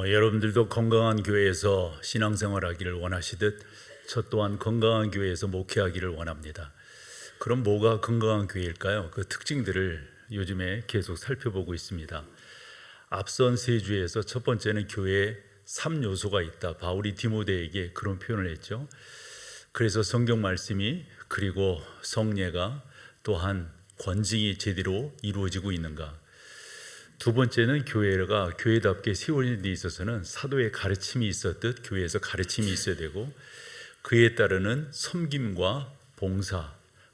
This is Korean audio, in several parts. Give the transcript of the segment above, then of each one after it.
여러분들도 건강한 교회에서 신앙생활하기를 원하시듯 저 또한 건강한 교회에서 목회하기를 원합니다. 그럼 뭐가 건강한 교회일까요? 그 특징들을 요즘에 계속 살펴보고 있습니다. 앞선 세 주에서 첫 번째는 교회에 3요소가 있다. 바울이 디모데에게 그런 표현을 했죠. 그래서 성경 말씀이 그리고 성례가 또한 권징이 제대로 이루어지고 있는가. 두 번째는 교회가 교회답게 세워진 데 있어서는 사도의 가르침이 있었듯 교회에서 가르침이 있어야 되고, 그에 따르는 섬김과 봉사,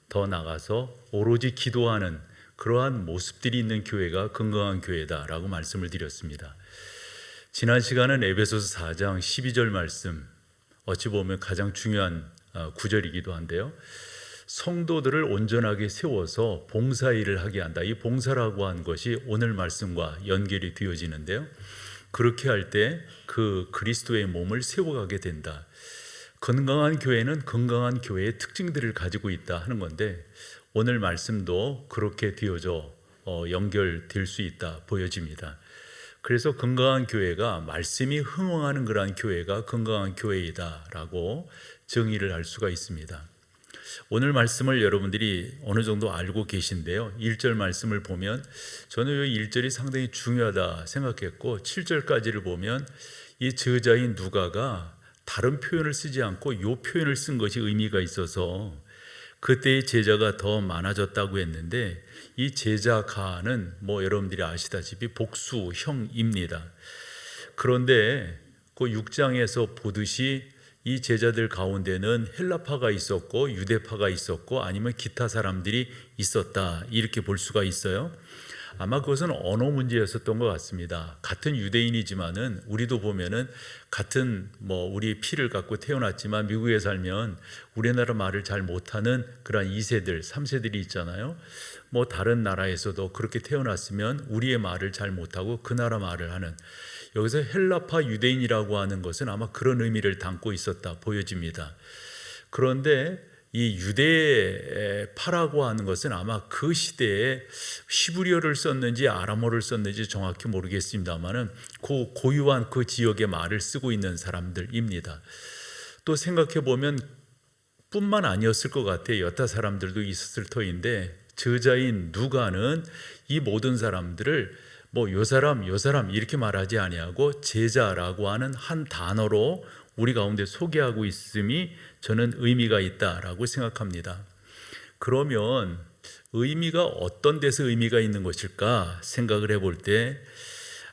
더 나아가서 오로지 기도하는 그러한 모습들이 있는 교회가 건강한 교회다라고 말씀을 드렸습니다. 지난 시간은 에베소서 4장 12절 말씀, 어찌 보면 가장 중요한 구절이기도 한데요, 성도들을 온전하게 세워서 봉사일을 하게 한다. 이 봉사라고 하는 것이 오늘 말씀과 연결이 되어지는데요, 그렇게 할 때 그 그리스도의 몸을 세워가게 된다. 건강한 교회는 건강한 교회의 특징들을 가지고 있다 하는 건데, 오늘 말씀도 그렇게 되어져 연결될 수 있다 보여집니다. 그래서 건강한 교회가 말씀이 흥황하는 그러한 교회가 건강한 교회이다라고 정의를 할 수가 있습니다. 오늘 말씀을 여러분들이 어느 정도 알고 계신데요, 1절 말씀을 보면 저는 이 1절이 상당히 중요하다 생각했고, 7절까지를 보면 이 저자인 누가가 다른 표현을 쓰지 않고 이 표현을 쓴 것이 의미가 있어서 그때의 제자가 더 많아졌다고 했는데, 이 제자가는 여러분들이 아시다시피 복수형입니다. 그런데 그 6장에서 보듯이 이 제자들 가운데는 헬라파가 있었고 유대파가 있었고 아니면 기타 사람들이 있었다, 이렇게 볼 수가 있어요. 아마 그것은 언어 문제였었던 것 같습니다. 같은 유대인이지만은 우리도 보면은 같은 우리 피를 갖고 태어났지만 미국에 살면 우리나라 말을 잘 못하는 그런 2세들, 3세들이 있잖아요. 다른 나라에서도 그렇게 태어났으면 우리의 말을 잘 못하고 그 나라 말을 하는, 여기서 헬라파 유대인이라고 하는 것은 아마 그런 의미를 담고 있었다 보여집니다. 그런데 이 유대파라고 하는 것은 아마 그 시대에 히브리어를 썼는지 아람어를 썼는지 정확히 모르겠습니다만은 그 고유한 그 지역의 말을 쓰고 있는 사람들입니다. 또 생각해 보면 뿐만 아니었을 것 같아요. 여타 사람들도 있었을 터인데, 저자인 누가는 이 모든 사람들을 요 사람 이렇게 말하지 아니하고 제자라고 하는 한 단어로 우리 가운데 소개하고 있음이 저는 의미가 있다라고 생각합니다. 그러면 의미가 어떤 데서 의미가 있는 것일까 생각을 해볼 때,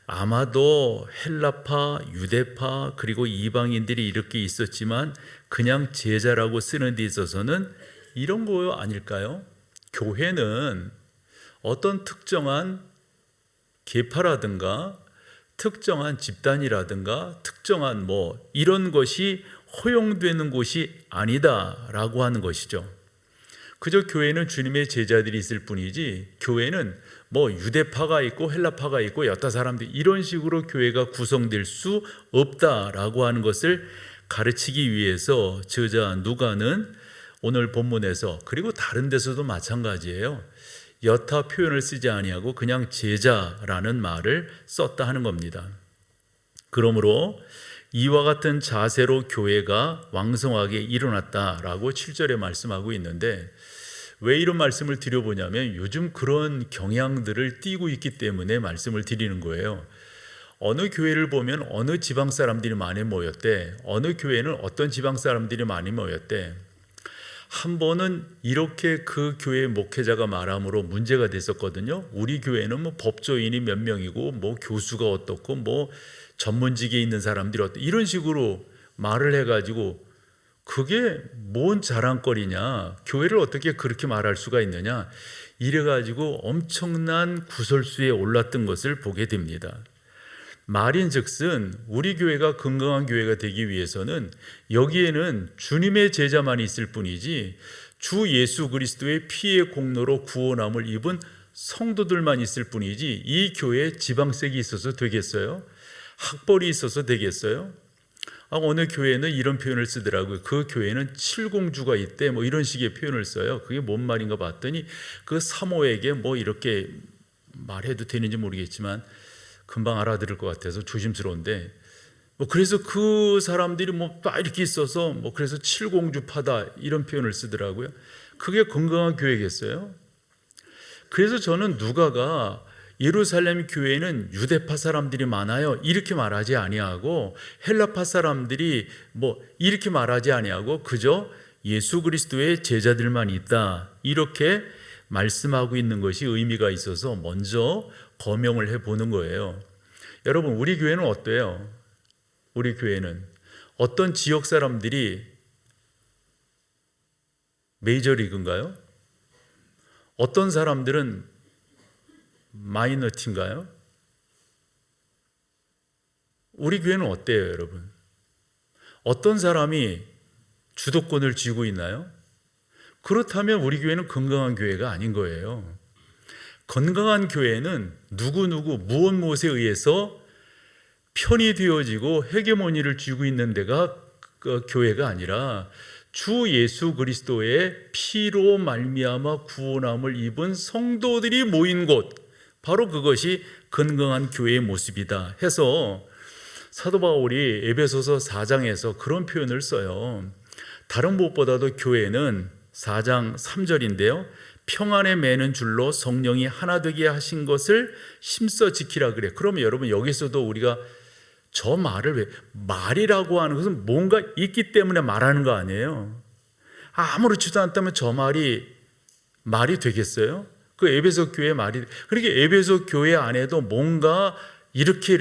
아마도 헬라파, 유대파 그리고 이방인들이 이렇게 있었지만 그냥 제자라고 쓰는 데 있어서는 이런 거 아닐까요? 교회는 어떤 특정한 계파라든가 특정한 집단이라든가 특정한 이런 것이 허용되는 곳이 아니다라고 하는 것이죠. 그저 교회는 주님의 제자들이 있을 뿐이지, 교회는 유대파가 있고 헬라파가 있고 여타 사람들 이런 식으로 교회가 구성될 수 없다라고 하는 것을 가르치기 위해서 저자 누가는 오늘 본문에서, 그리고 다른 데서도 마찬가지예요, 여타 표현을 쓰지 아니하고 그냥 제자라는 말을 썼다 하는 겁니다. 그러므로 이와 같은 자세로 교회가 왕성하게 일어났다라고 7절에 말씀하고 있는데, 왜 이런 말씀을 드려보냐면 요즘 그런 경향들을 띠고 있기 때문에 말씀을 드리는 거예요. 어느 교회를 보면 어느 지방 사람들이 많이 모였대, 어느 교회는 어떤 지방 사람들이 많이 모였대. 한 번은 이렇게 그 교회 목회자가 말함으로 문제가 됐었거든요. 우리 교회는 법조인이 몇 명이고 교수가 어떻고 전문직에 있는 사람들이 어떻고 이런 식으로 말을 해가지고, 그게 뭔 자랑거리냐, 교회를 어떻게 그렇게 말할 수가 있느냐, 이래가지고 엄청난 구설수에 올랐던 것을 보게 됩니다. 말인즉슨 우리 교회가 건강한 교회가 되기 위해서는 여기에는 주님의 제자만 있을 뿐이지 주 예수 그리스도의 피의 공로로 구원함을 입은 성도들만 있을 뿐이지 이 교회에 지방색이 있어서 되겠어요? 학벌이 있어서 되겠어요? 어느 교회는 이런 표현을 쓰더라고요. 그 교회는 칠공주가 있대, 이런 식의 표현을 써요. 그게 뭔 말인가 봤더니 그 사모에게 이렇게 말해도 되는지 모르겠지만 금방 알아들을 것 같아서 조심스러운데, 그래서 그 사람들이 막 이렇게 있어서 그래서 칠공주파다 이런 표현을 쓰더라고요. 그게 건강한 교회겠어요? 그래서 저는 누가가 예루살렘 교회는 유대파 사람들이 많아요 이렇게 말하지 아니하고, 헬라파 사람들이 이렇게 말하지 아니하고, 그저 예수 그리스도의 제자들만 있다 이렇게 말씀하고 있는 것이 의미가 있어서 먼저 거명을 해보는 거예요. 여러분, 우리 교회는 어때요? 우리 교회는 어떤 지역 사람들이 메이저리그인가요? 어떤 사람들은 마이너티인가요? 우리 교회는 어때요, 여러분? 어떤 사람이 주도권을 쥐고 있나요? 그렇다면 우리 교회는 건강한 교회가 아닌 거예요. 건강한 교회는 누구누구 무엇에 의해서 편이 되어지고 헤게모니를 쥐고 있는 데가 그 교회가 아니라 주 예수 그리스도의 피로 말미암아 구원함을 입은 성도들이 모인 곳, 바로 그것이 건강한 교회의 모습이다 해서 사도 바울이 에베소서 4장에서 그런 표현을 써요. 다른 무엇보다도 교회는 4장 3절인데요, 평안에 매는 줄로 성령이 하나 되게 하신 것을 힘써 지키라 그래. 그러면 여러분, 여기서도 우리가 저 말을 왜, 말이라고 하는 것은 뭔가 있기 때문에 말하는 거 아니에요? 아무렇지도 않다면 저 말이 되겠어요? 그 에베소 교회 말이, 그러니까 에베소 교회 안에도 뭔가 이렇게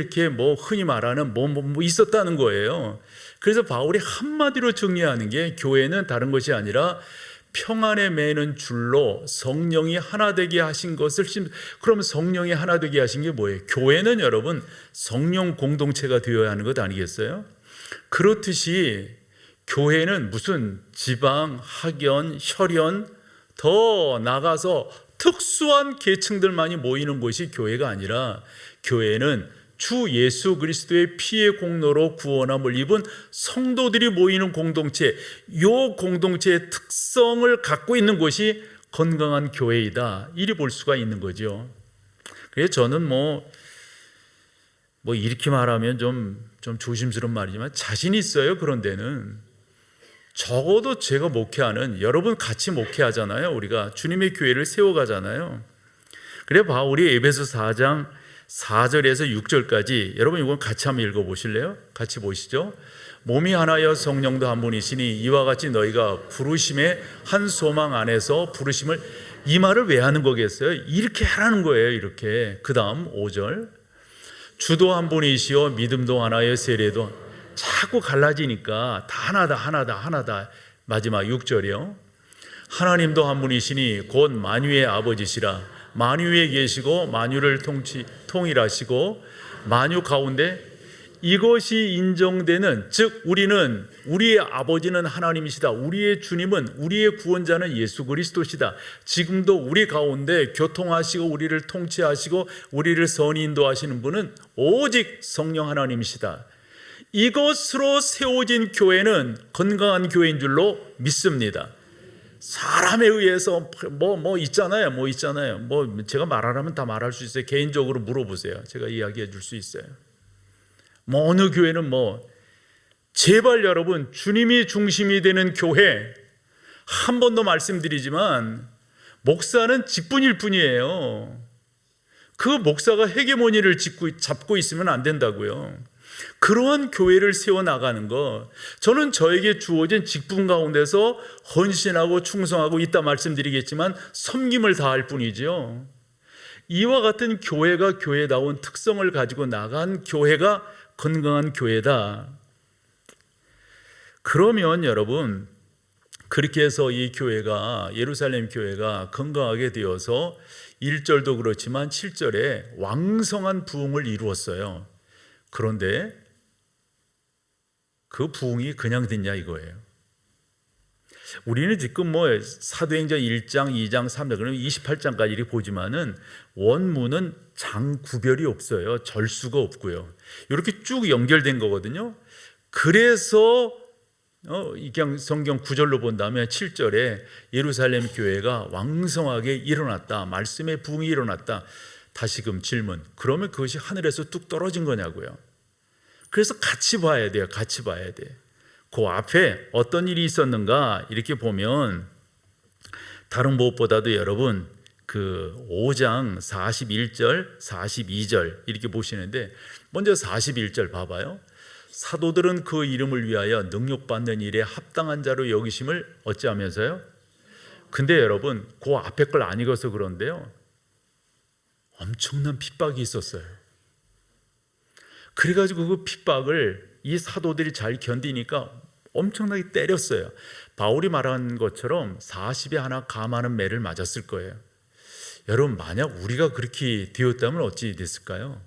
흔히 말하는 있었다는 거예요. 그래서 바울이 한마디로 정리하는 게, 교회는 다른 것이 아니라 평안에 매는 줄로 성령이 하나 되게 하신 것을. 그럼 성령이 하나 되게 하신 게 뭐예요? 교회는 여러분 성령 공동체가 되어야 하는 것 아니겠어요? 그렇듯이 교회는 무슨 지방, 학연, 혈연, 더 나가서 특수한 계층들만이 모이는 곳이 교회가 아니라, 교회는 주 예수 그리스도의 피의 공로로 구원함을 입은 성도들이 모이는 공동체, 이 공동체의 특성을 갖고 있는 곳이 건강한 교회이다, 이리 볼 수가 있는 거죠. 그래서 저는 이렇게 말하면 좀 조심스러운 말이지만 자신 있어요. 그런 데는 적어도 제가 목회하는, 여러분 같이 목회하잖아요. 우리가 주님의 교회를 세워가잖아요. 그래 바울이 에베소 4장 4절에서 6절까지, 여러분 이건 같이 한번 읽어보실래요? 같이 보시죠. 몸이 하나여 성령도 한 분이시니 이와 같이 너희가 부르심의 한 소망 안에서 부르심을, 이 말을 왜 하는 거겠어요? 이렇게 하라는 거예요. 이렇게. 그 다음 5절, 주도 한 분이시요 믿음도 하나여 세례도, 자꾸 갈라지니까 다 하나다. 마지막 6절이요. 하나님도 한 분이시니 곧 만유의 아버지시라. 만유 위에 계시고 만유를 통일하시고 만유 가운데 이것이 인정되는, 즉 우리의 아버지는 하나님이시다. 우리의 주님은, 우리의 구원자는 예수 그리스도시다. 지금도 우리 가운데 교통하시고 우리를 통치하시고 우리를 선히 인도하시는 분은 오직 성령 하나님이시다. 이것으로 세워진 교회는 건강한 교회인 줄로 믿습니다. 사람에 의해서 있잖아요. 제가 말하라면 다 말할 수 있어요. 개인적으로 물어보세요. 제가 이야기해 줄 수 있어요. 어느 교회는 제발 여러분, 주님이 중심이 되는 교회, 한 번 더 말씀드리지만 목사는 직분일 뿐이에요. 그 목사가 헤게모니를 잡고 있으면 안 된다고요. 그러한 교회를 세워나가는 것, 저는 저에게 주어진 직분 가운데서 헌신하고 충성하고 있다 말씀드리겠지만 섬김을 다할 뿐이죠. 이와 같은 교회가 교회다운 특성을 가지고 나간 교회가 건강한 교회다. 그러면 여러분, 그렇게 해서 이 교회가, 예루살렘 교회가 건강하게 되어서 1절도 그렇지만 7절에 왕성한 부흥을 이루었어요. 그런데 그 부흥이 그냥 됐냐 이거예요. 우리는 지금 사도행전 1장, 2장, 3장, 그러면 28장까지 이렇게 보지만은 원문은 장 구별이 없어요. 절수가 없고요. 이렇게 쭉 연결된 거거든요. 그래서 그냥 성경 구절로 본다면 7절에 예루살렘 교회가 왕성하게 일어났다, 말씀의 부흥이 일어났다. 다시금 질문. 그러면 그것이 하늘에서 뚝 떨어진 거냐고요. 그래서 같이 봐야 돼요. 같이 봐야 돼. 그 앞에 어떤 일이 있었는가 이렇게 보면 다른 무엇보다도 여러분 그 5장 41절 42절 이렇게 보시는데 먼저 41절 봐봐요. 사도들은 그 이름을 위하여 능력받는 일에 합당한 자로 여기심을 어찌하면서요? 근데 여러분 그 앞에 걸 안 읽어서 그런데요, 엄청난 핍박이 있었어요. 그래가지고 그 핍박을 이 사도들이 잘 견디니까 엄청나게 때렸어요. 바울이 말한 것처럼 40에 하나 감하는 매를 맞았을 거예요. 여러분 만약 우리가 그렇게 되었다면 어찌 됐을까요?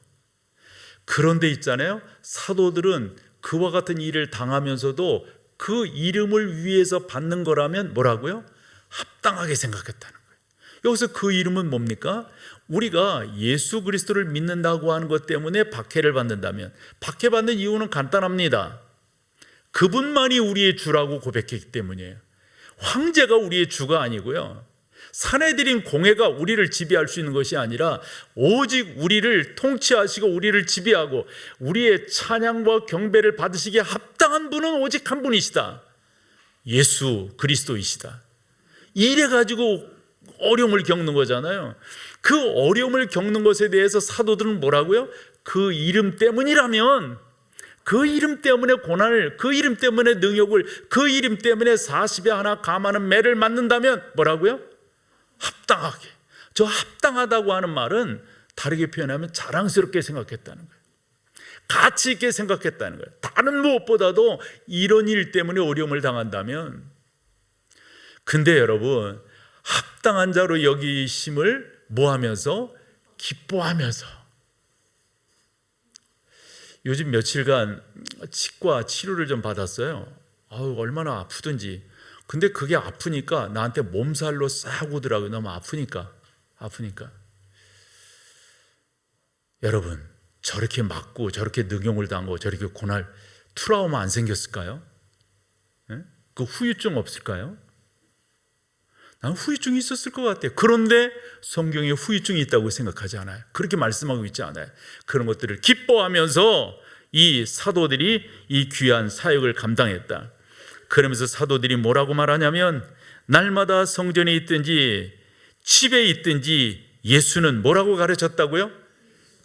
그런데 있잖아요, 사도들은 그와 같은 일을 당하면서도 그 이름을 위해서 받는 거라면 뭐라고요? 합당하게 생각했다는 거예요. 여기서 그 이름은 뭡니까? 우리가 예수 그리스도를 믿는다고 하는 것 때문에 박해를 받는다면, 박해받는 이유는 간단합니다. 그분만이 우리의 주라고 고백했기 때문이에요. 황제가 우리의 주가 아니고요, 사내들인 공회가 우리를 지배할 수 있는 것이 아니라 오직 우리를 통치하시고 우리를 지배하고 우리의 찬양과 경배를 받으시기에 합당한 분은 오직 한 분이시다. 예수 그리스도이시다. 이래 가지고 어려움을 겪는 거잖아요. 그 어려움을 겪는 것에 대해서 사도들은 뭐라고요? 그 이름 때문이라면, 그 이름 때문에 고난을, 그 이름 때문에 능욕을, 그 이름 때문에 40에 하나 감하는 매를 맞는다면 뭐라고요? 합당하게. 저 합당하다고 하는 말은 다르게 표현하면 자랑스럽게 생각했다는 거예요. 가치 있게 생각했다는 거예요. 다른 무엇보다도 이런 일 때문에 어려움을 당한다면. 근데 여러분 합당한 자로 여기심을 뭐 하면서? 기뻐하면서. 요즘 며칠간 치과 치료를 좀 받았어요. 얼마나 아프든지. 근데 그게 아프니까 나한테 몸살로 싹 오더라고요. 너무 아프니까. 여러분 저렇게 맞고 저렇게 능용을 당하고 저렇게 고날, 트라우마 안 생겼을까요? 그 후유증 없을까요? 난 후유증이 있었을 것 같아요. 그런데 성경에 후유증이 있다고 생각하지 않아요. 그렇게 말씀하고 있지 않아요. 그런 것들을 기뻐하면서 이 사도들이 이 귀한 사역을 감당했다. 그러면서 사도들이 뭐라고 말하냐면, 날마다 성전에 있든지 집에 있든지 예수는 뭐라고 가르쳤다고요?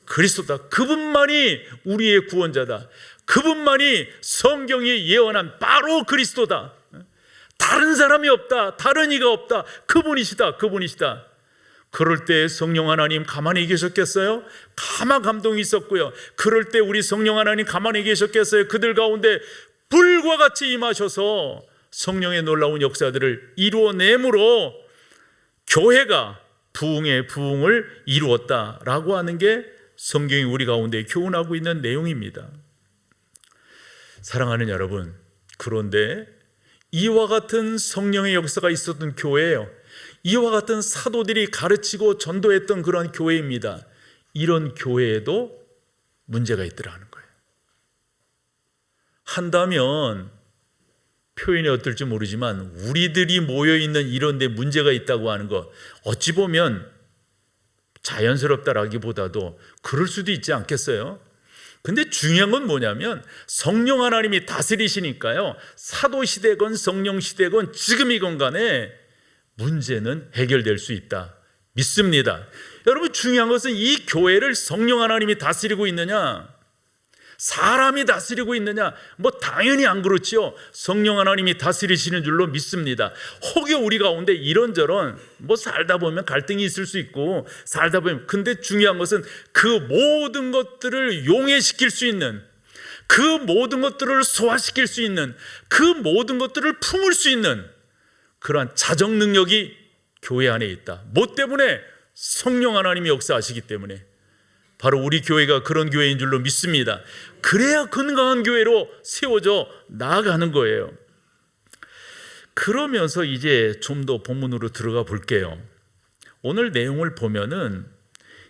그리스도다. 그분만이 우리의 구원자다. 그분만이 성경이 예언한 바로 그리스도다. 다른 사람이 없다. 다른 이가 없다. 그분이시다. 그럴 때 성령 하나님 가만히 계셨겠어요? 가만 감동이 있었고요. 그럴 때 우리 성령 하나님 가만히 계셨겠어요? 그들 가운데 불과 같이 임하셔서 성령의 놀라운 역사들을 이루어내므로 교회가 부흥의 부흥을 이루었다라고 하는 게 성경이 우리 가운데 교훈하고 있는 내용입니다. 사랑하는 여러분, 그런데 이와 같은 성령의 역사가 있었던 교회예요. 이와 같은 사도들이 가르치고 전도했던 그런 교회입니다. 이런 교회에도 문제가 있더라는 거예요. 한다면 표현이 어떨지 모르지만 우리들이 모여있는 이런 데 문제가 있다고 하는 것, 어찌 보면 자연스럽다라기보다도 그럴 수도 있지 않겠어요? 근데 중요한 건 뭐냐면 성령 하나님이 다스리시니까요, 사도시대건 성령시대건 지금이건 간에 문제는 해결될 수 있다 믿습니다. 여러분 중요한 것은 이 교회를 성령 하나님이 다스리고 있느냐, 사람이 다스리고 있느냐? 당연히 안 그렇지요. 성령 하나님이 다스리시는 줄로 믿습니다. 혹여 우리 가운데 이런저런 살다 보면 갈등이 있을 수 있고 살다 보면, 근데 중요한 것은 그 모든 것들을 용해시킬 수 있는, 그 모든 것들을 소화시킬 수 있는, 그 모든 것들을 품을 수 있는 그러한 자정 능력이 교회 안에 있다. 뭐 때문에? 성령 하나님이 역사하시기 때문에. 바로 우리 교회가 그런 교회인 줄로 믿습니다. 그래야 건강한 교회로 세워져 나아가는 거예요. 그러면서 이제 좀 더 본문으로 들어가 볼게요. 오늘 내용을 보면은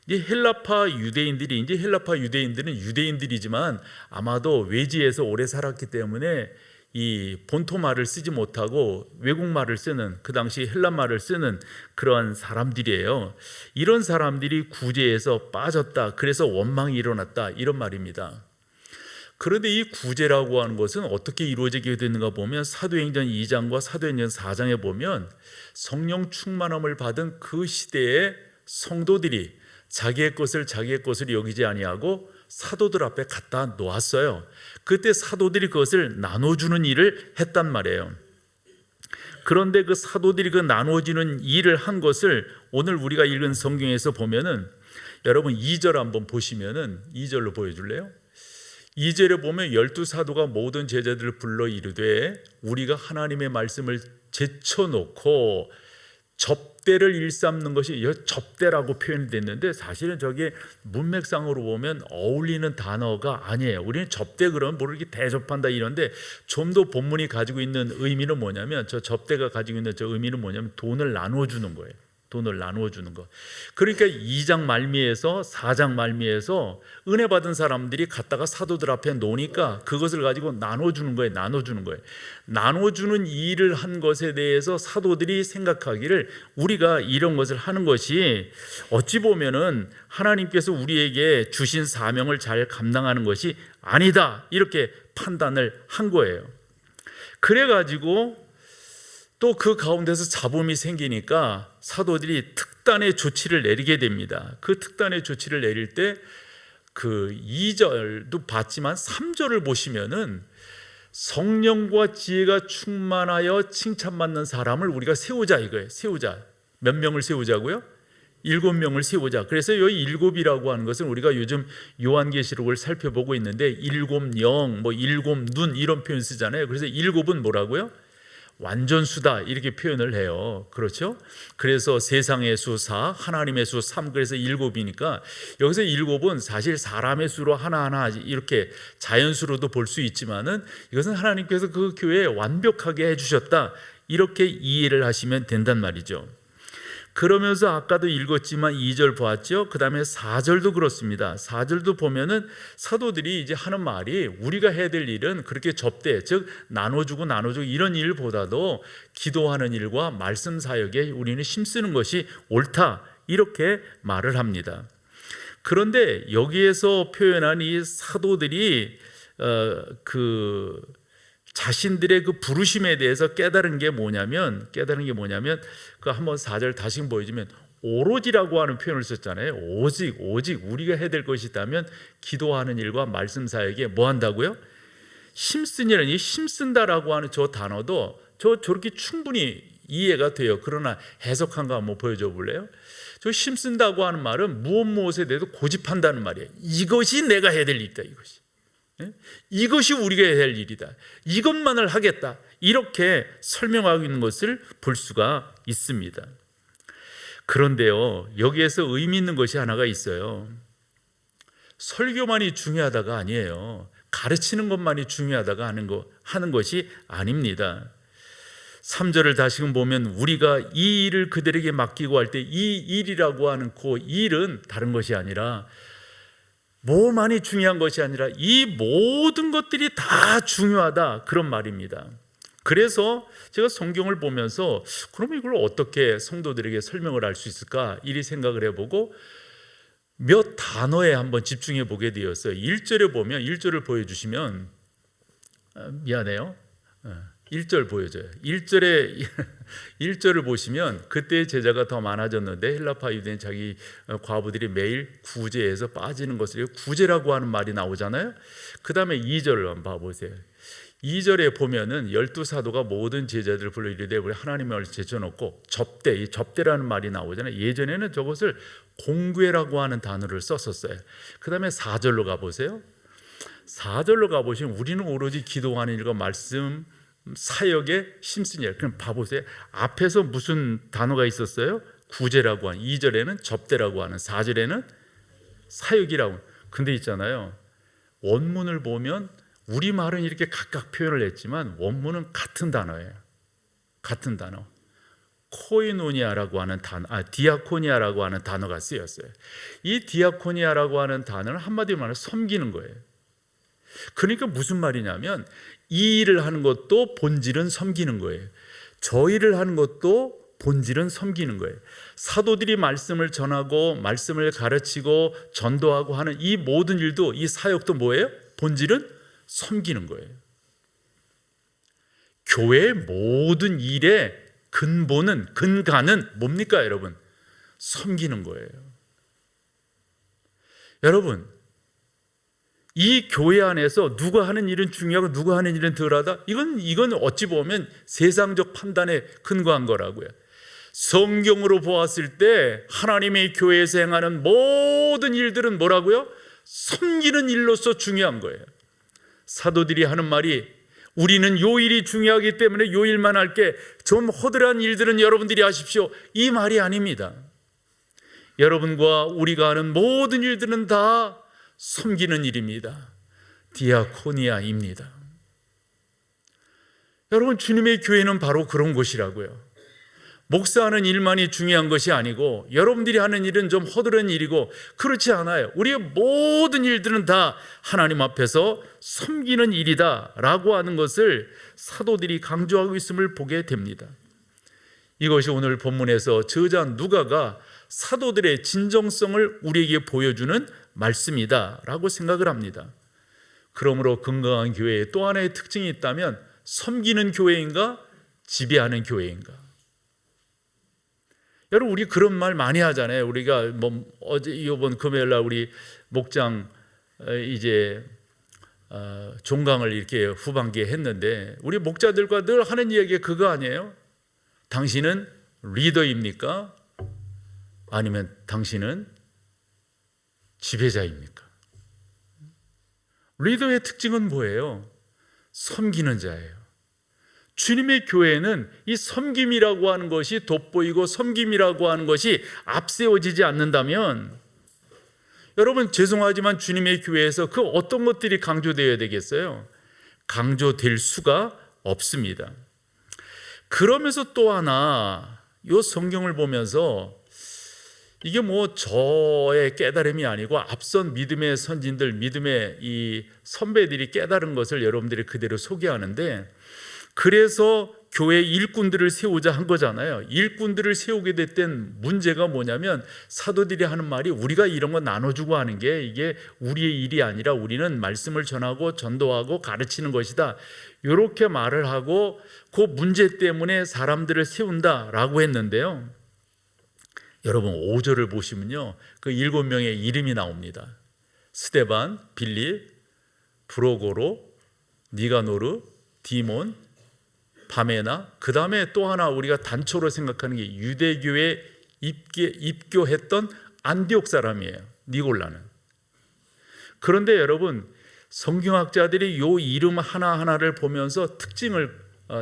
이제 헬라파 유대인들은 유대인들이지만 아마도 외지에서 오래 살았기 때문에 이 본토 말을 쓰지 못하고 외국 말을 쓰는, 그 당시 헬라 말을 쓰는 그러한 사람들이에요. 이런 사람들이 구제에서 빠졌다, 그래서 원망이 일어났다, 이런 말입니다. 그런데 이 구제라고 하는 것은 어떻게 이루어지게 됐는가 보면 사도행전 2장과 사도행전 4장에 보면 성령 충만함을 받은 그 시대의 성도들이 자기의 것을 여기지 아니하고 사도들 앞에 갖다 놓았어요. 그때 사도들이 그것을 나눠주는 일을 했단 말이에요. 그런데 그 사도들이 그 나눠주는 일을 한 것을 오늘 우리가 읽은 성경에서 보면은, 여러분 2절 한번 보시면은 2절로 보여줄래요? 2절에 보면 12사도가 모든 제자들을 불러 이르되 우리가 하나님의 말씀을 제쳐놓고 접대를 일삼는 것이 접대라고 표현이 됐는데, 사실은 저게 문맥상으로 보면 어울리는 단어가 아니에요. 우리는 접대 그러면 모르게 대접한다 이런데, 좀 더 본문이 가지고 있는 의미는 뭐냐면, 저 접대가 가지고 있는 저 의미는 뭐냐면 돈을 나눠주는 거예요. 돈을 나누어주는 것. 그러니까 2장 말미에서 4장 말미에서 은혜 받은 사람들이 갔다가 사도들 앞에 놓으니까 그것을 가지고 나눠주는 거예요. 나눠주는 일을 한 것에 대해서 사도들이 생각하기를 우리가 이런 것을 하는 것이 어찌 보면은 하나님께서 우리에게 주신 사명을 잘 감당하는 것이 아니다, 이렇게 판단을 한 거예요. 그래가지고 또 그 가운데서 잡음이 생기니까 사도들이 특단의 조치를 내리게 됩니다. 그 특단의 조치를 내릴 때 그 2절도 봤지만 3절을 보시면은 성령과 지혜가 충만하여 칭찬받는 사람을 우리가 세우자, 이거예요. 세우자. 몇 명을 세우자고요? 7명을 세우자. 그래서 이 7이라고 하는 것은 우리가 요즘 요한계시록을 살펴보고 있는데 7영, 7눈 이런 표현 쓰잖아요. 그래서 7은 뭐라고요? 완전수다, 이렇게 표현을 해요. 그렇죠? 그래서 세상의 수 4, 하나님의 수 3, 그래서 7이니까 여기서 7은 사실 사람의 수로 하나하나 이렇게 자연수로도 볼 수 있지만은 이것은 하나님께서 그 교회에 완벽하게 해주셨다, 이렇게 이해를 하시면 된단 말이죠. 그러면서 아까도 읽었지만 2절 보았죠. 그 다음에 4절도 그렇습니다. 4절도 보면은 사도들이 이제 하는 말이, 우리가 해야 될 일은 그렇게 접대, 즉 나눠주고 이런 일보다도 기도하는 일과 말씀 사역에 우리는 힘쓰는 것이 옳다, 이렇게 말을 합니다. 그런데 여기에서 표현한 이 사도들이 자신들의 그 부르심에 대해서 깨달은 게 뭐냐면 그 한번 4절 다시 보여주면 오로지라고 하는 표현을 썼잖아요. 오직 우리가 해야 될 것이 있다면 기도하는 일과 말씀 사역에 뭐 한다고요? 힘쓰니라는, 이 힘쓴다라고 하는 저 단어도 저렇게 충분히 이해가 돼요. 그러나 해석한 거 한번 보여줘 볼래요? 저 힘쓴다고 하는 말은 무엇에 대해서 고집한다는 말이에요. 이것이 내가 해야 될 일이다, 이것이. 이것이 우리가 해야 할 일이다, 이것만을 하겠다, 이렇게 설명하고 있는 것을 볼 수가 있습니다. 그런데요, 여기에서 의미 있는 것이 하나가 있어요. 설교만이 중요하다가 아니에요. 가르치는 것만이 중요하다가 하는 것이 아닙니다. 3절을 다시금 보면 우리가 이 일을 그들에게 맡기고 할 때 이 일이라고 하는 그 일은 다른 것이 아니라, 뭐만이 중요한 것이 아니라 이 모든 것들이 다 중요하다, 그런 말입니다. 그래서 제가 성경을 보면서 그러면 이걸 어떻게 성도들에게 설명을 할 수 있을까, 이리 생각을 해보고 몇 단어에 한번 집중해 보게 되었어요. 1절에 보면, 1절을 보여주시면, 미안해요, 1절 보여줘요. 1절을 보시면 그때 제자가 더 많아졌는데 헬라파 유대인 자기 과부들이 매일 구제에서 빠지는 것을 구제라고 하는 말이 나오잖아요. 그 다음에 2절을 한번 봐보세요. 2절에 보면은 12사도가 모든 제자들을 불러 이르되 우리 하나님의 말을 제쳐놓고 접대, 이 접대라는 말이 나오잖아요. 예전에는 저것을 공궤라고 하는 단어를 썼었어요. 그 다음에 4절로 가보세요. 4절로 가보시면 우리는 오로지 기도하는 일과 말씀 사역에 힘쓰냐. 그럼 봐보세요. 앞에서 무슨 단어가 있었어요? 구제라고 하는, 2절에는 접대라고 하는, 4절에는 사역이라고. 근데 있잖아요, 원문을 보면 우리말은 이렇게 각각 표현을 했지만 원문은 같은 단어예요. 같은 단어. 코이노니아라고 하는 디아코니아라고 하는 단어가 쓰였어요. 이 디아코니아라고 하는 단어는 한마디로 말하면 섬기는 거예요. 그러니까 무슨 말이냐면 이 일을 하는 것도 본질은 섬기는 거예요. 저 일을 하는 것도 본질은 섬기는 거예요. 사도들이 말씀을 전하고 말씀을 가르치고 전도하고 하는 이 모든 일도, 이 사역도 뭐예요? 본질은 섬기는 거예요. 교회의 모든 일의 근간은 뭡니까, 여러분? 섬기는 거예요. 여러분, 이 교회 안에서 누가 하는 일은 중요하고 누가 하는 일은 덜하다? 이건 어찌 보면 세상적 판단에 근거한 거라고요. 성경으로 보았을 때 하나님의 교회에서 행하는 모든 일들은 뭐라고요? 섬기는 일로서 중요한 거예요. 사도들이 하는 말이 우리는 요 일이 중요하기 때문에 요 일만 할게, 좀 허드한 일들은 여러분들이 하십시오, 이 말이 아닙니다. 여러분과 우리가 하는 모든 일들은 다 섬기는 일입니다. 디아코니아입니다. 여러분, 주님의 교회는 바로 그런 곳이라고요. 목사하는 일만이 중요한 것이 아니고 여러분들이 하는 일은 좀 허드렛 일이고 그렇지 않아요. 우리의 모든 일들은 다 하나님 앞에서 섬기는 일이다 라고 하는 것을 사도들이 강조하고 있음을 보게 됩니다. 이것이 오늘 본문에서 저자 누가가 사도들의 진정성을 우리에게 보여주는 말씀이다 라고 생각을 합니다. 그러므로 건강한 교회에 또 하나의 특징이 있다면 섬기는 교회인가 지배하는 교회인가? 여러분, 우리 그런 말 많이 하잖아요. 우리가 어제 이번 금요일 날 우리 목장 이제 종강을 이렇게 후반기에 했는데 우리 목자들과 늘 하는 이야기가 그거 아니에요? 당신은 리더입니까? 아니면 당신은 지배자입니까? 리더의 특징은 뭐예요? 섬기는 자예요. 주님의 교회는 이 섬김이라고 하는 것이 돋보이고 섬김이라고 하는 것이 앞세워지지 않는다면, 여러분 죄송하지만 주님의 교회에서 그 어떤 것들이 강조되어야 되겠어요? 강조될 수가 없습니다. 그러면서 또 하나, 이 성경을 보면서 이게 저의 깨달음이 아니고 앞선 믿음의 선진들, 믿음의 이 선배들이 깨달은 것을 여러분들이 그대로 소개하는데, 그래서 교회 일꾼들을 세우자 한 거잖아요. 일꾼들을 세우게 됐던 문제가 뭐냐면 사도들이 하는 말이 우리가 이런 거 나눠주고 하는 게 이게 우리의 일이 아니라 우리는 말씀을 전하고 전도하고 가르치는 것이다, 이렇게 말을 하고 그 문제 때문에 사람들을 세운다라고 했는데요. 여러분 5절을 보시면요, 그 7명의 이름이 나옵니다. 스데반, 빌립, 프로고로, 니가노르, 디몬, 바메나, 그 다음에 또 하나 우리가 단초로 생각하는 게 유대교에 입교했던 안디옥 사람이에요, 니골라는. 그런데 여러분, 성경학자들이 이 이름 하나하나를 보면서 특징을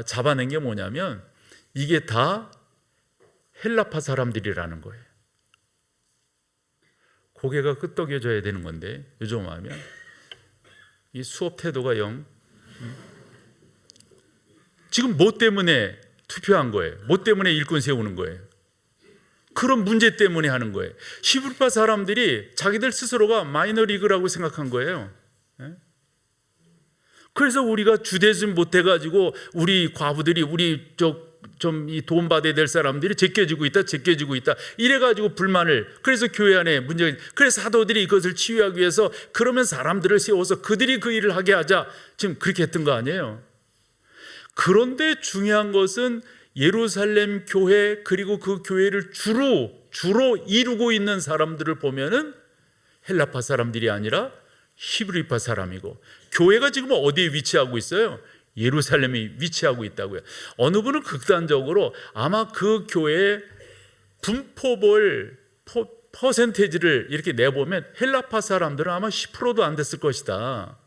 잡아낸 게 뭐냐면 이게 다 헬라파 사람들이라는 거예요. 고개가 끄덕여져야 되는 건데 요즘 하면 이 수업 태도가 지금 뭐 때문에 투표한 거예요? 뭐 때문에 일꾼 세우는 거예요? 그런 문제 때문에 하는 거예요. 히브리파 사람들이 자기들 스스로가 마이너리그라고 생각한 거예요. 그래서 우리가 주대심 못해가지고 우리 과부들이 우리 좀 이 돈 받아야 될 사람들이 제껴지고 있다 이래가지고 불만을, 그래서 교회 안에 문제가, 그래서 사도들이 이것을 치유하기 위해서 그러면 사람들을 세워서 그들이 그 일을 하게 하자, 지금 그렇게 했던 거 아니에요? 그런데 중요한 것은 예루살렘 교회, 그리고 그 교회를 주로 이루고 있는 사람들을 보면은 헬라파 사람들이 아니라 히브리파 사람이고, 교회가 지금 어디에 위치하고 있어요? 예루살렘에 위치하고 있다고요. 어느 분은 극단적으로 아마 그 교회의 분포볼 퍼센테이지를 이렇게 내보면 헬라파 사람들은 아마 10%도 안 됐을 것이다.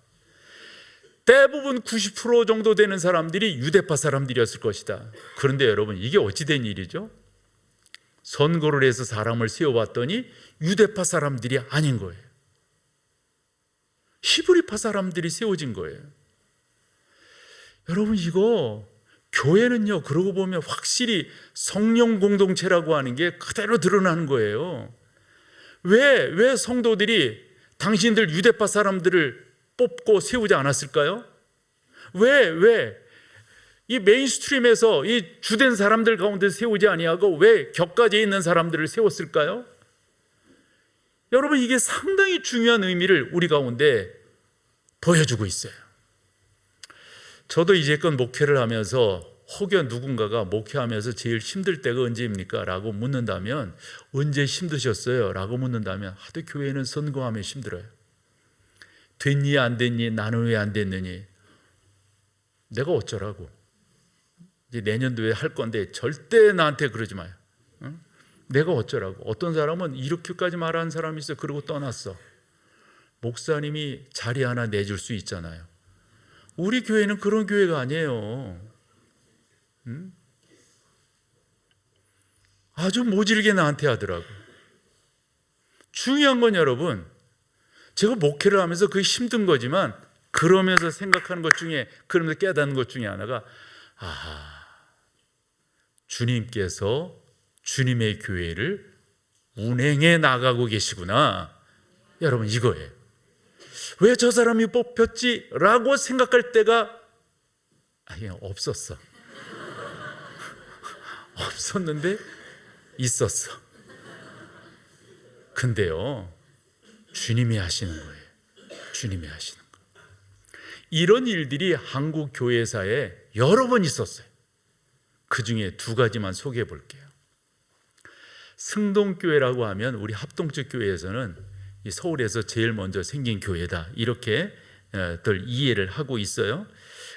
대부분 90% 정도 되는 사람들이 유대파 사람들이었을 것이다. 그런데 여러분, 이게 어찌 된 일이죠? 선거를 해서 사람을 세워봤더니 유대파 사람들이 아닌 거예요. 히브리파 사람들이 세워진 거예요. 여러분, 이거 교회는요, 그러고 보면 확실히 성령 공동체라고 하는 게 그대로 드러나는 거예요. 왜 성도들이 당신들 유대파 사람들을 뽑고 세우지 않았을까요? 왜? 이 메인스트림에서 이 주된 사람들 가운데 세우지 아니하고 왜 격가지에 있는 사람들을 세웠을까요? 여러분, 이게 상당히 중요한 의미를 우리 가운데 보여주고 있어요. 저도 이제껏 목회를 하면서 혹여 누군가가 목회하면서 제일 힘들 때가 언제입니까? 라고 묻는다면, 언제 힘드셨어요? 라고 묻는다면 하도 교회는 선거하면 힘들어요. 됐니 안 됐니? 나는 왜 안 됐느니? 내가 어쩌라고. 이제 내년도에 할 건데 절대 나한테 그러지 마요. 응? 내가 어쩌라고. 어떤 사람은 이렇게까지 말하는 사람이 있어. 그러고 떠났어. 목사님이 자리 하나 내줄 수 있잖아요. 우리 교회는 그런 교회가 아니에요. 응? 아주 모질게 나한테 하더라고. 중요한 건 여러분, 제가 목회를 하면서 그게 힘든 거지만 그러면서 생각하는 것 중에, 그러면서 깨닫는 것 중에 하나가, 주님께서 주님의 교회를 운행해 나가고 계시구나. 여러분, 이거예요. 왜 저 사람이 뽑혔지? 라고 생각할 때가 없었어. 없었는데 있었어. 근데요, 주님이 하시는 거예요. 주님이 하시는 거. 이런 일들이 한국 교회사에 여러 번 있었어요. 그 중에 두 가지만 소개해 볼게요. 승동교회라고 하면 우리 합동적 교회에서는 이 서울에서 제일 먼저 생긴 교회다, 이렇게들 이해를 하고 있어요.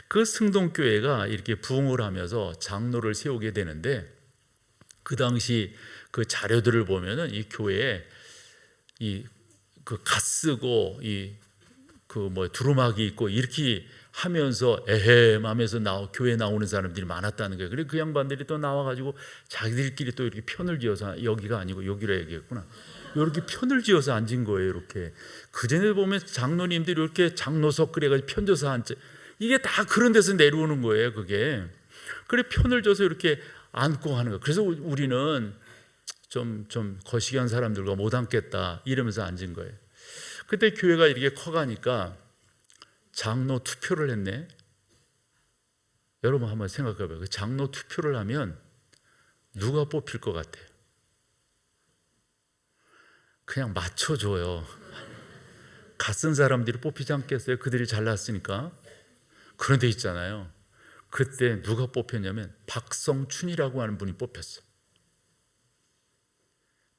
그 승동교회가 이렇게 부흥을 하면서 장로를 세우게 되는데, 그 당시 그 자료들을 보면은 이 교회에 그 갓쓰고 두루마기 있고 이렇게 하면서 에헴 하면서 교회 나오는 사람들이 많았다는 거예요. 그래서 그 양반들이 또 나와가지고 자기들끼리 또 이렇게 편을 지어서, 여기가 아니고 여기로 얘기했구나, 이렇게 편을 지어서 앉은 거예요. 이렇게 그전에 보면 장로님들이 이렇게 장로석 그래가지고 편져서 앉지, 이게 다 그런 데서 내려오는 거예요. 그게 그래 편을 져서 이렇게 앉고 하는 거예요. 그래서 우리는 좀 거시기한 사람들과 못 앉겠다 이러면서 앉은 거예요. 그때 교회가 이렇게 커가니까 장로 투표를 했네. 여러분 한번 생각해 봐요. 장로 투표를 하면 누가 뽑힐 것 같아요? 그냥 맞춰줘요. 갓쓴 사람들이 뽑히지 않겠어요? 그들이 잘났으니까. 그런 데 있잖아요. 그때 누가 뽑혔냐면 박성춘이라고 하는 분이 뽑혔어요.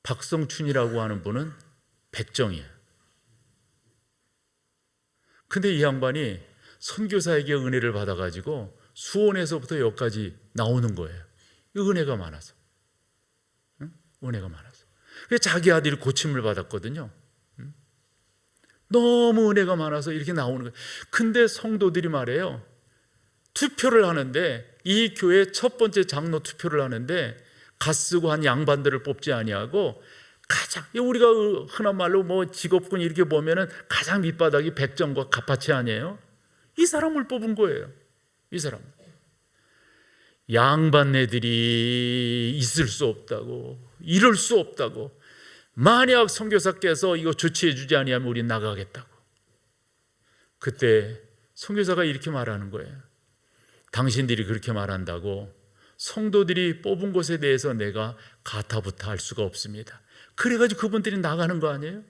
박성춘이라고 하는 분은 백정이에요. 근데 이 양반이 선교사에게 은혜를 받아가지고 수원에서부터 여기까지 나오는 거예요. 은혜가 많아서. 응? 은혜가 많아서. 그래서 자기 아들이 고침을 받았거든요. 응? 너무 은혜가 많아서 이렇게 나오는 거예요. 근데 성도들이 말해요. 투표를 하는데, 이 교회 첫 번째 장로 투표를 하는데 갓쓰고 한 양반들을 뽑지 아니하고 가장, 우리가 흔한 말로 직업군 이렇게 보면은 가장 밑바닥이 백정과 갑파치 아니에요? 이 사람을 뽑은 거예요. 이 사람. 양반네들이 있을 수 없다고, 이럴 수 없다고, 만약 선교사께서 이거 조치해 주지 아니하면 우리 나가겠다고. 그때 선교사가 이렇게 말하는 거예요. 당신들이 그렇게 말한다고 성도들이 뽑은 것에 대해서 내가 가타부타 할 수가 없습니다. 그래가지고 그분들이 나가는 거 아니에요?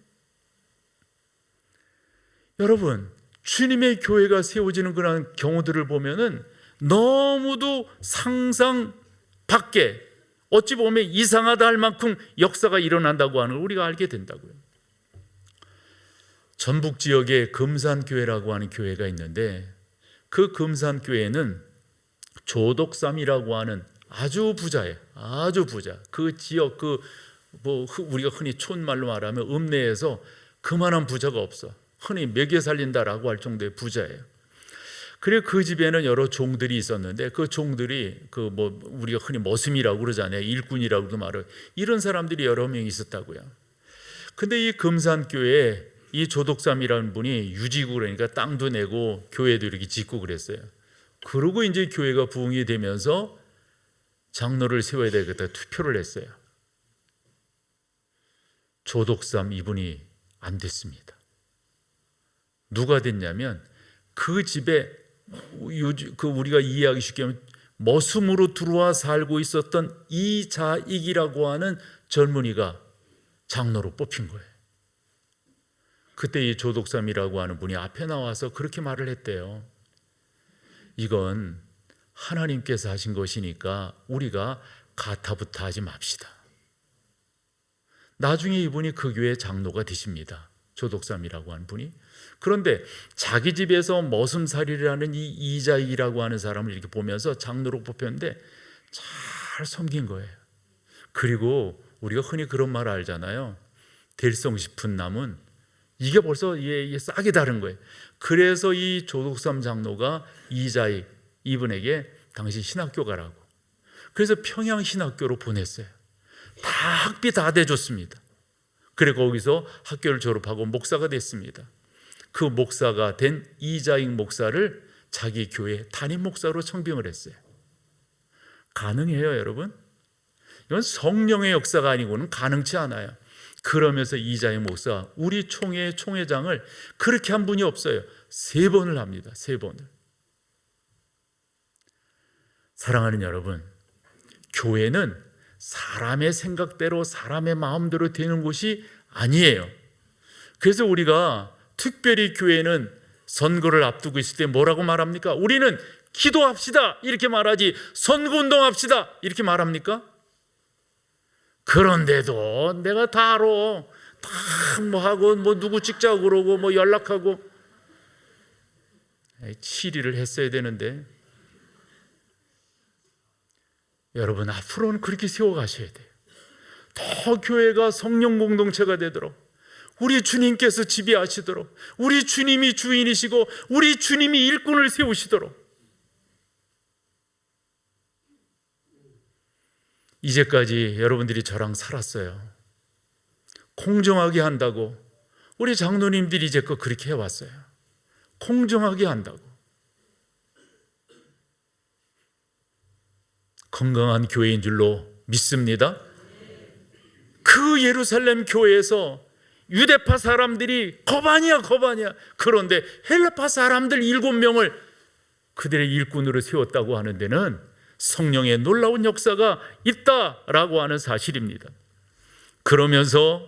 여러분, 주님의 교회가 세워지는 그런 경우들을 보면은 너무도 상상 밖에, 어찌 보면 이상하다 할 만큼 역사가 일어난다고 하는 걸 우리가 알게 된다고요. 전북 지역에 금산교회라고 하는 교회가 있는데, 그 금산교회는 조덕삼이라고 하는 아주 부자예요. 아주 부자. 그 지역, 우리가 흔히 촌말로 말하면 읍내에서 그만한 부자가 없어. 흔히 먹여 살린다라고 할 정도의 부자예요. 그래, 그 집에는 여러 종들이 있었는데, 그 종들이 우리가 흔히 머슴이라고 그러잖아요. 일꾼이라고도 말해요. 이런 사람들이 여러 명 있었다고요. 근데 이 금산교회에 이 조덕삼이라는 분이 유지고, 그러니까 땅도 내고 교회도 이렇게 짓고 그랬어요. 그러고 이제 교회가 부흥이 되면서 장로를 세워야 되겠다 투표를 했어요. 조덕삼 이분이 안 됐습니다. 누가 됐냐면 그 집에 우리가 이해하기 쉽게 하면 머슴으로 들어와 살고 있었던 이자익이라고 하는 젊은이가 장로로 뽑힌 거예요. 그때 이 조독삼이라고 하는 분이 앞에 나와서 그렇게 말을 했대요. 이건 하나님께서 하신 것이니까 우리가 가타부타하지 맙시다. 나중에 이분이 그 교회 장로가 되십니다. 조독삼이라고 하는 분이. 그런데 자기 집에서 머슴살이라는 이 이자익이라고 하는 사람을 이렇게 보면서 장로로 뽑혔는데 잘 섬긴 거예요. 그리고 우리가 흔히 그런 말 알잖아요. 될성 싶은 남은 이게 벌써 이게 싹이 다른 거예요. 그래서 이 조독삼 장로가 이자익 이분에게 당신 신학교 가라고. 그래서 평양신학교로 보냈어요. 다 학비 다 대줬습니다. 그리고 거기서 학교를 졸업하고 목사가 됐습니다. 그 목사가 된 이자익 목사를 자기 교회 담임 목사로 청빙을 했어요. 가능해요, 여러분? 이건 성령의 역사가 아니고는 가능치 않아요. 그러면서 이자익 목사, 우리 총회 총회장을 그렇게 한 분이 없어요. 3번을 합니다. 3번을. 사랑하는 여러분, 교회는 사람의 생각대로 사람의 마음대로 되는 곳이 아니에요. 그래서 우리가 특별히 교회는 선거를 앞두고 있을 때 뭐라고 말합니까? 우리는 기도합시다 이렇게 말하지 선거운동합시다 이렇게 말합니까? 그런데도 내가 다 알아. 다 뭐 하고 뭐 누구 찍자고 그러고 뭐 연락하고 치리를 했어야 되는데 여러분 앞으로는 그렇게 세워가셔야 돼요. 더 교회가 성령 공동체가 되도록 우리 주님께서 지배하시도록 우리 주님이 주인이시고 우리 주님이 일꾼을 세우시도록 이제까지 여러분들이 저랑 살았어요. 공정하게 한다고 우리 장로님들이 이제껏 그렇게 해왔어요. 공정하게 한다고. 건강한 교회인 줄로 믿습니다. 그 예루살렘 교회에서 유대파 사람들이 거반이야. 그런데 헬라파 사람들 7명을 그들의 일꾼으로 세웠다고 하는 데는 성령의 놀라운 역사가 있다라고 하는 사실입니다. 그러면서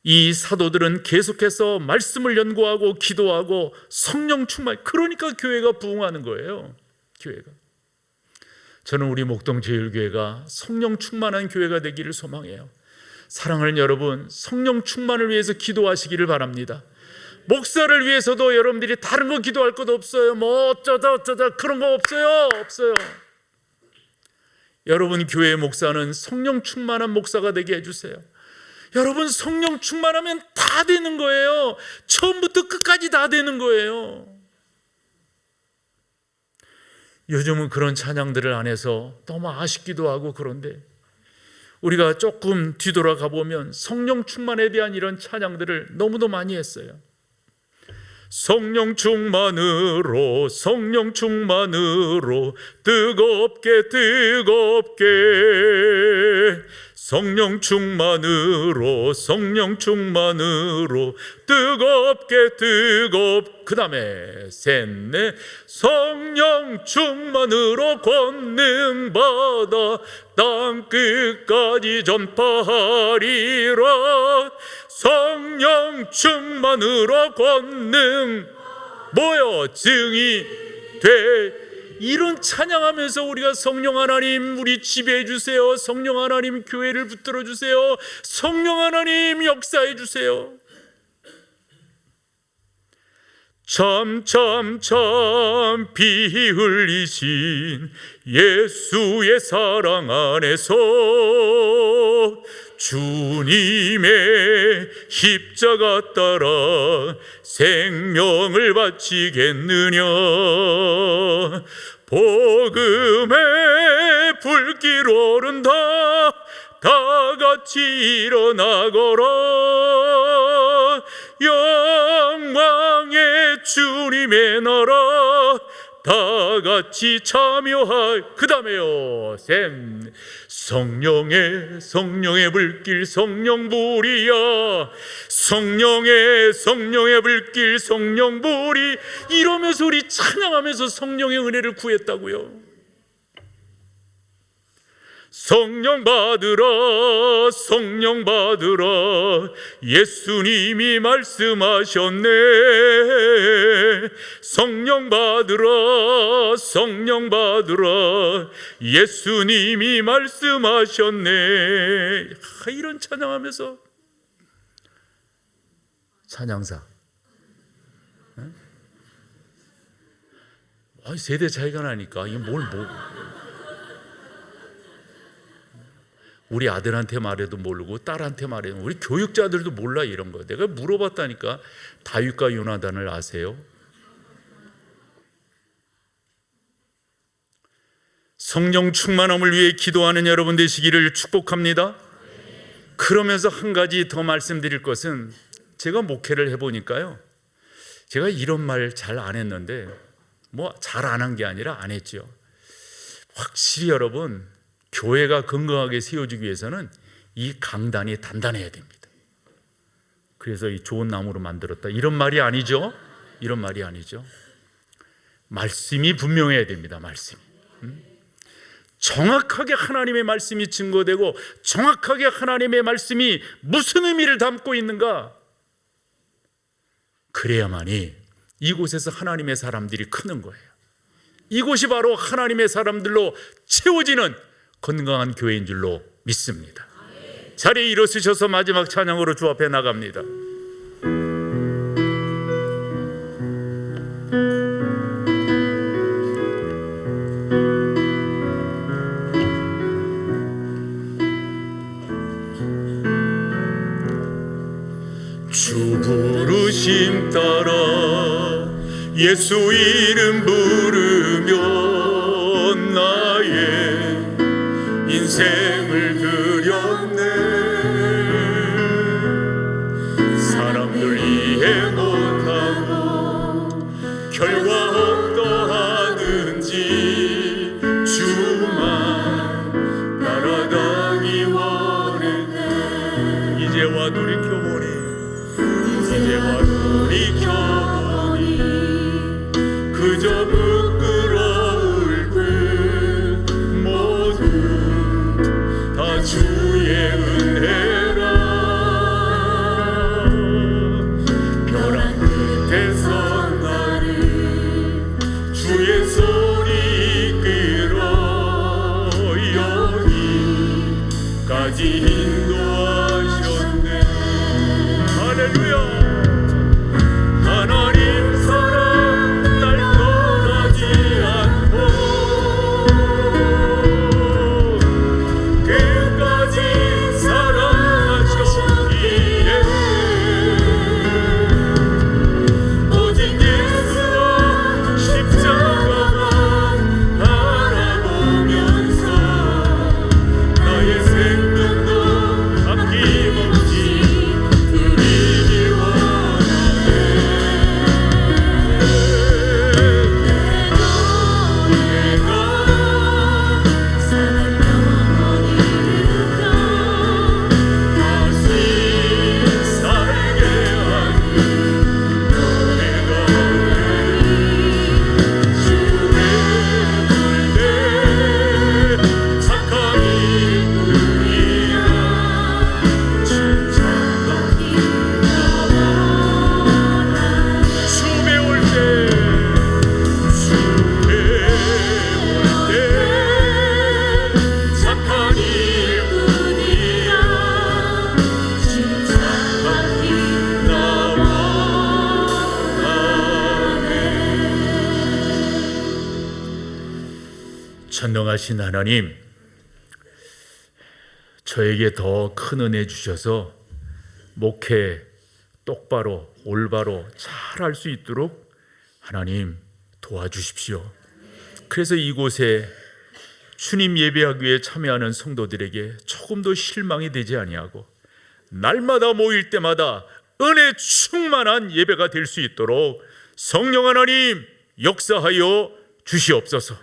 이 사도들은 계속해서 말씀을 연구하고 기도하고 성령 충만, 그러니까 교회가 부흥하는 거예요. 교회가. 저는 우리 목동제일교회가 성령 충만한 교회가 되기를 소망해요. 사랑하는 여러분, 성령 충만을 위해서 기도하시기를 바랍니다. 목사를 위해서도 여러분들이 다른 거 기도할 것 없어요. 뭐 어쩌다 그런 거 없어요. 여러분 교회의 목사는 성령 충만한 목사가 되게 해주세요. 여러분 성령 충만하면 다 되는 거예요. 처음부터 끝까지 다 되는 거예요. 요즘은 그런 찬양들을 안 해서 너무 아쉽기도 하고 그런데 우리가 조금 뒤돌아가 보면 성령 충만에 대한 이런 찬양들을 너무도 많이 했어요. 성령 충만으로 뜨겁게 성령 충만으로 뜨겁게 그 다음에 셋넷 성령 충만으로 권능받아 땅끝까지 전파하리라. 성령 충만으로 권능 증이 돼. 이런 찬양하면서 우리가 성령 하나님 우리 지배해 주세요. 성령 하나님 교회를 붙들어 주세요. 성령 하나님 역사해 주세요. 참 피 흘리신 예수의 사랑 안에서 주님의 십자가 따라 생명을 바치겠느냐. 복음의 불길 오른다. 다 같이 일어나거라. 영광의 주님의 나라 다 같이 참여할. 그 다음에요, 성령의 불길 성령불이야. 성령의 불길 성령불이. 이러면서 우리 찬양하면서 성령의 은혜를 구했다고요. 성령 받으라, 성령 받으라, 예수님이 말씀하셨네. 성령 받으라, 성령 받으라, 예수님이 말씀하셨네. 이런 찬양하면서 찬양사. 세대 차이가 나니까 이게 우리 아들한테 말해도 모르고 딸한테 말해도, 우리 교육자들도 몰라 이런 거. 내가 물어봤다니까. 다윗과 요나단을 아세요? 성령 충만함을 위해 기도하는 여러분 되시기를 축복합니다. 그러면서 한 가지 더 말씀드릴 것은, 제가 목회를 해보니까요, 제가 이런 말 잘 안 했는데, 잘 안 한 게 아니라 안 했죠. 확실히 여러분, 교회가 건강하게 세워지기 위해서는 이 강단이 단단해야 됩니다. 그래서 이 좋은 나무로 만들었다, 이런 말이 아니죠. 이런 말이 아니죠. 말씀이 분명해야 됩니다. 말씀이 정확하게 하나님의 말씀이 증거되고, 정확하게 하나님의 말씀이 무슨 의미를 담고 있는가, 그래야만이 이곳에서 하나님의 사람들이 크는 거예요. 이곳이 바로 하나님의 사람들로 채워지는 건강한 교회인 줄로 믿습니다. 자리에 일어서셔서 마지막 찬양으로 주 앞에 나갑니다. 주 부르심 따라 예수 이름 부르며 나의 인생을 드렸네. 사람들 이해 못하고 결과 없다 하든지 주만 따라가기 원했네. 이제와 돌이켜보니 그저 부끄러울 뿐 모두 다 주의 은혜라. 벼랑 끝에서 나를 주의 손이 이끌어 여기까지 인도하셨네. 할렐루야. 하나님 사랑 날 떠나지 않고 끝까지 사랑하셨기에 오직 예수와 십자가만 바라보면서 나의 생명도 아낌없이 드리길 원하네. 내가 사랑 영원히 누가 다시 살게 하는 노래가 주의 불대 착한 이들이야 칭찬받기 춤에 올 때 착한 이들이야 칭찬받기 원하네. 전능하신 하나님, 저에게 더 큰 은혜 주셔서 목회 똑바로 올바로 잘 할 수 있도록 하나님 도와주십시오. 그래서 이곳에 주님 예배하기 위해 참여하는 성도들에게 조금도 실망이 되지 아니하고 날마다 모일 때마다 은혜 충만한 예배가 될 수 있도록 성령 하나님 역사하여 주시옵소서.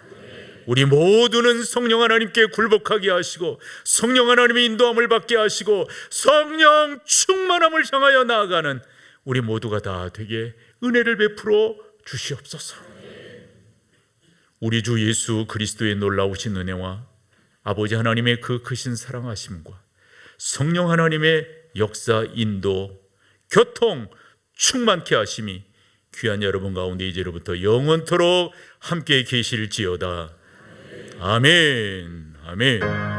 우리 모두는 성령 하나님께 굴복하게 하시고 성령 하나님의 인도함을 받게 하시고 성령 충만함을 향하여 나아가는 우리 모두가 다 되게 은혜를 베풀어 주시옵소서. 우리 주 예수 그리스도의 놀라우신 은혜와 아버지 하나님의 그 크신 사랑하심과 성령 하나님의 역사, 인도, 교통 충만케 하심이 귀한 여러분 가운데 이제로부터 영원토록 함께 계실지어다. 아멘. 아멘.